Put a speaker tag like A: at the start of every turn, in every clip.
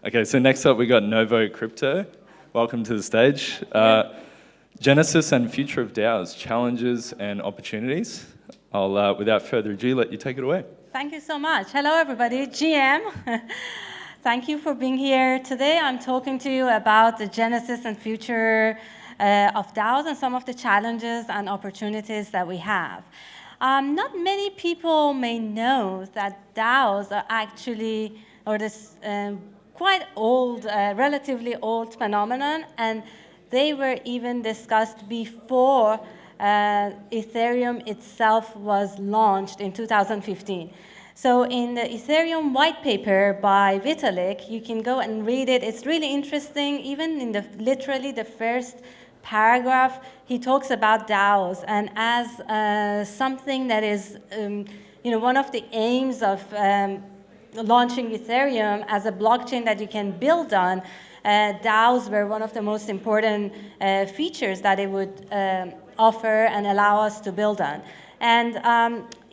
A: Okay, so next up we got Novo Crypto. Welcome to the stage. Genesis and future of DAOs, challenges and opportunities. I'll, without further ado, let you take it away.
B: Thank you so much. Hello, everybody. GM. Thank you for being here. Today, I'm talking to you about the genesis and future of DAOs and some of the challenges and opportunities that we have. Not many people may know that DAOs are actually, or this quite old, relatively old phenomenon, and they were even discussed before Ethereum itself was launched in 2015. So in the Ethereum white paper by Vitalik, you can go and read it. It's really interesting. Even in literally the first paragraph, he talks about DAOs, and as something that is, one of the aims of launching Ethereum as a blockchain that you can build on. DAOs were one of the most important features that it would offer and allow us to build on. And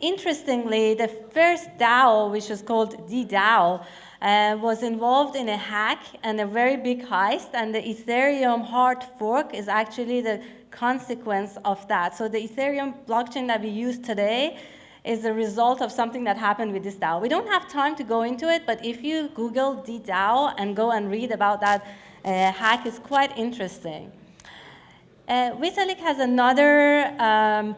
B: interestingly, the first DAO, which was called DAO, was involved in a hack and a very big heist, and the Ethereum hard fork is actually the consequence of that. So the Ethereum blockchain that we use today is a result of something that happened with this DAO. We don't have time to go into it, but if you Google DAO and go and read about that hack, it's quite interesting. Vitalik has another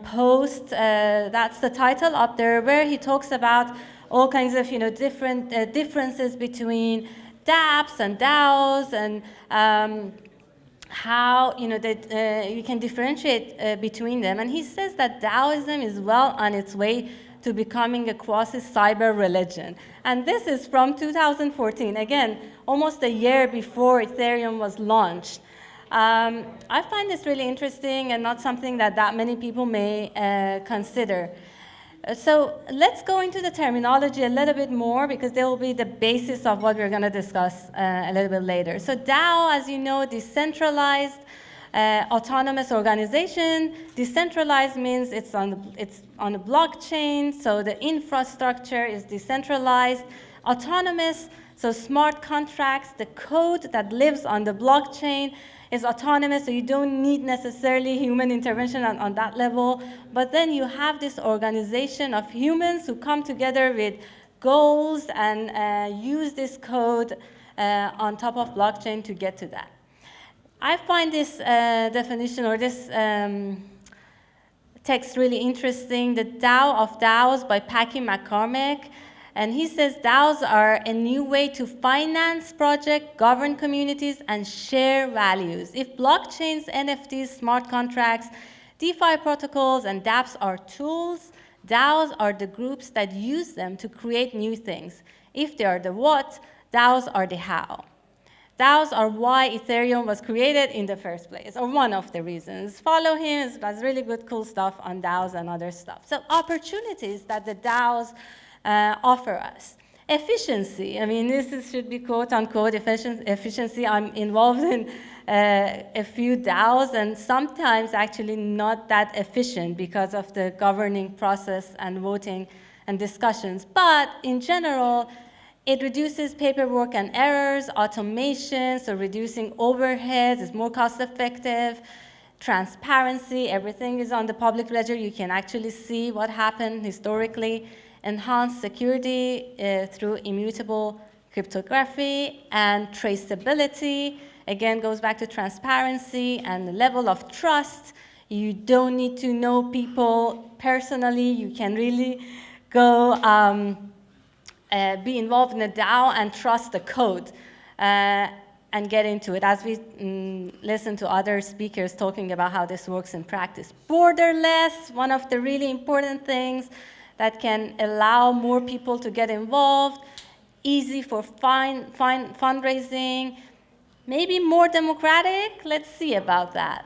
B: post, that's the title up there, where he talks about all kinds of different differences between dApps and DAOs, and how that you can differentiate between them. And he says that Daoism is well on its way to becoming a quasi-cyber religion. And this is from 2014, again, almost a year before Ethereum was launched. I find this really interesting and not something that many people may consider. So let's go into the terminology a little bit more, because they will be the basis of what we're going to discuss a little bit later. So DAO, as you know, decentralized autonomous organization. Decentralized means it's on a blockchain, so the infrastructure is decentralized. Autonomous, so smart contracts, the code that lives on the blockchain is autonomous, so you don't need necessarily human intervention on that level. But then you have this organization of humans who come together with goals and use this code on top of blockchain to get to that. I find this definition, or this text, really interesting. The DAO of DAOs by Packy McCormick. And he says DAOs are a new way to finance projects, govern communities, and share values. If blockchains, NFTs, smart contracts, DeFi protocols, and dApps are tools, DAOs are the groups that use them to create new things. If they are the what, DAOs are the how. DAOs are why Ethereum was created in the first place, or one of the reasons. Follow him, he has really good, cool stuff on DAOs and other stuff. So opportunities that the DAOs offer us. Efficiency, I mean, this should be quote unquote efficiency. I'm involved in a few DAOs, and sometimes actually not that efficient because of the governing process and voting and discussions. But in general, it reduces paperwork and errors, automation, so reducing overheads, is more cost effective. Transparency, everything is on the public ledger. You can actually see what happened historically. Enhanced security through immutable cryptography, and traceability, again, goes back to transparency and the level of trust. You don't need to know people personally. You can really go be involved in a DAO and trust the code and get into it, as we listen to other speakers talking about how this works in practice. Borderless, one of the really important things that can allow more people to get involved, easy for fundraising, maybe more democratic. Let's see about that.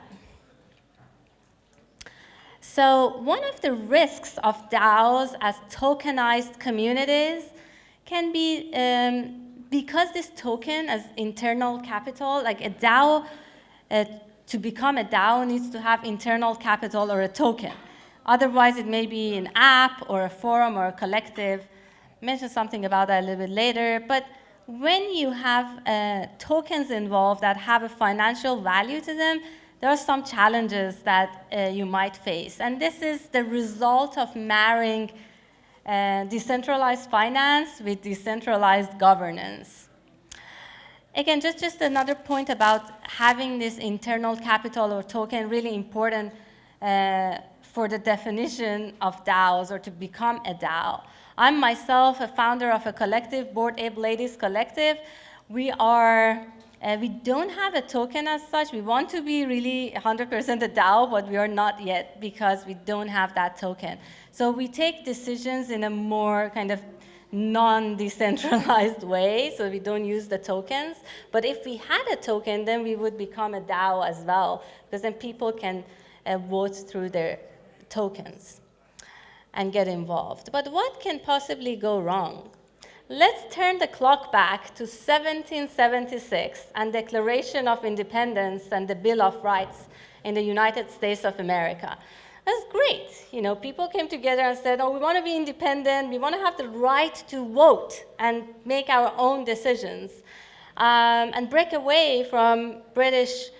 B: So one of the risks of DAOs as tokenized communities can be because this token as internal capital, like a DAO, to become a DAO needs to have internal capital or a token. Otherwise, it may be an app or a forum or a collective. I'll mention something about that a little bit later. But when you have tokens involved that have a financial value to them, there are some challenges that you might face. And this is the result of marrying decentralized finance with decentralized governance. Again, just another point about having this internal capital or token, really important for the definition of DAOs or to become a DAO. I'm myself a founder of a collective, Bored Ape Ladies Collective. We don't have a token as such. We want to be really 100% a DAO, but we are not yet because we don't have that token. So we take decisions in a more kind of non-decentralized way, so we don't use the tokens. But if we had a token, then we would become a DAO as well, because then people can vote through their tokens and get involved. But what can possibly go wrong? Let's turn the clock back to 1776 and Declaration of Independence and the Bill of Rights in the United States of America. That's great. You know, people came together and said, oh, we want to be independent, we want to have the right to vote and make our own decisions, and break away from British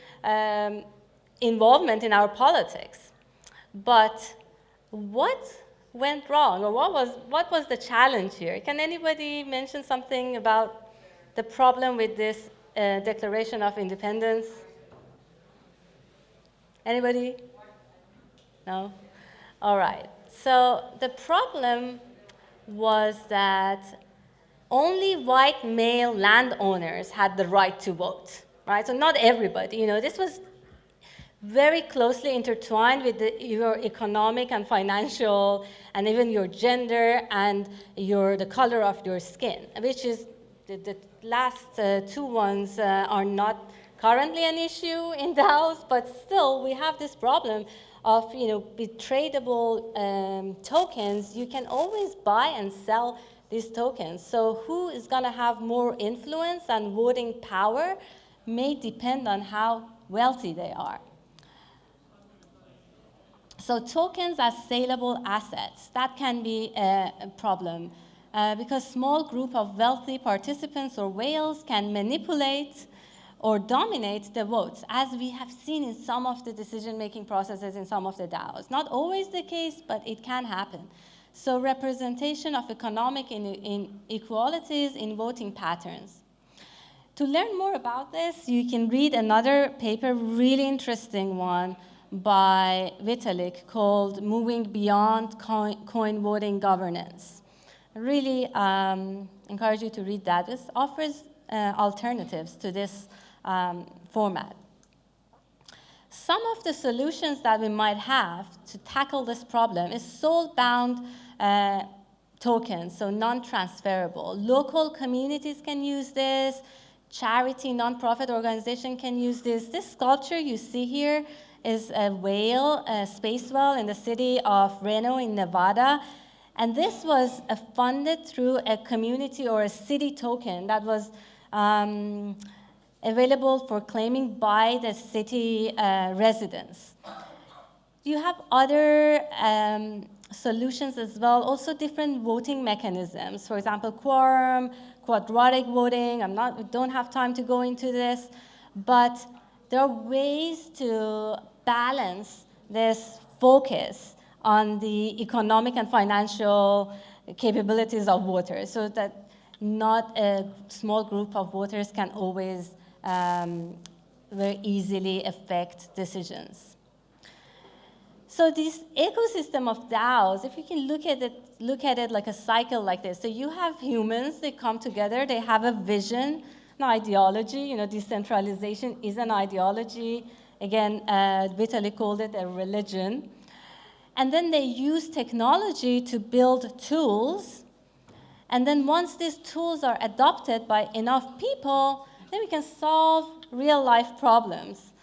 B: involvement in our politics. But what went wrong, or what was the challenge here? Can anybody mention something about the problem with this Declaration of Independence? Anybody? No? All right. So the problem was that only white male landowners had the right to vote, right? So not everybody. You know, this was very closely intertwined with your economic and financial, and even your gender and the color of your skin, which is the last two ones are not currently an issue in DAOs, but still we have this problem of, you know, with tradable tokens. You can always buy and sell these tokens. So who is going to have more influence and voting power may depend on how wealthy they are. So tokens as saleable assets, that can be a problem because small group of wealthy participants or whales can manipulate or dominate the votes, as we have seen in some of the decision-making processes in some of the DAOs. Not always the case, but it can happen. So representation of economic inequalities in voting patterns. To learn more about this, you can read another paper, really interesting one, by Vitalik called Moving Beyond Coin Voting Governance. I really encourage you to read that. This offers alternatives to this format. Some of the solutions that we might have to tackle this problem is soul-bound tokens, so non-transferable. Local communities can use this. Charity, non-profit organization can use this. This sculpture you see here is a whale, a space whale in the city of Reno in Nevada. And this was funded through a community or a city token that was available for claiming by the city residents. You have other solutions as well, also different voting mechanisms. For example, quorum, quadratic voting. We don't have time to go into this, but there are ways to balance this focus on the economic and financial capabilities of voters so that not a small group of voters can always very easily affect decisions. So this ecosystem of DAOs, if you can look at it like a cycle like this. So you have humans, they come together, they have a vision, an ideology. You know, decentralization is an ideology. Again, Vitalik called it a religion. And then they use technology to build tools. And then once these tools are adopted by enough people, then we can solve real-life problems.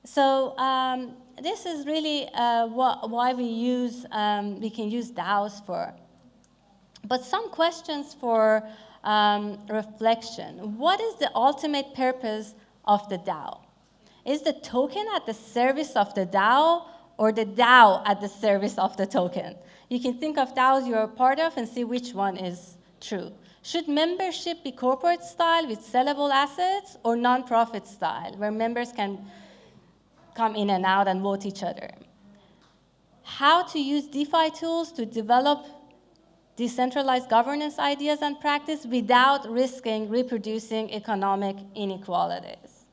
B: So this is really why we can use DAOs for. But some questions for reflection. What is the ultimate purpose of the DAO? Is the token at the service of the DAO, or the DAO at the service of the token? You can think of DAOs you're a part of and see which one is true. Should membership be corporate style with sellable assets or non-profit style, where members can come in and out and vote each other? How to use DeFi tools to develop decentralized governance ideas and practice without risking reproducing economic inequalities.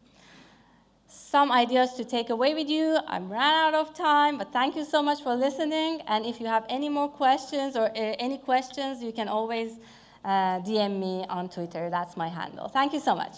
B: Some ideas to take away with you. I'm ran out of time, but thank you so much for listening. And if you have any more questions or any questions, you can always DM me on Twitter. That's my handle. Thank you so much.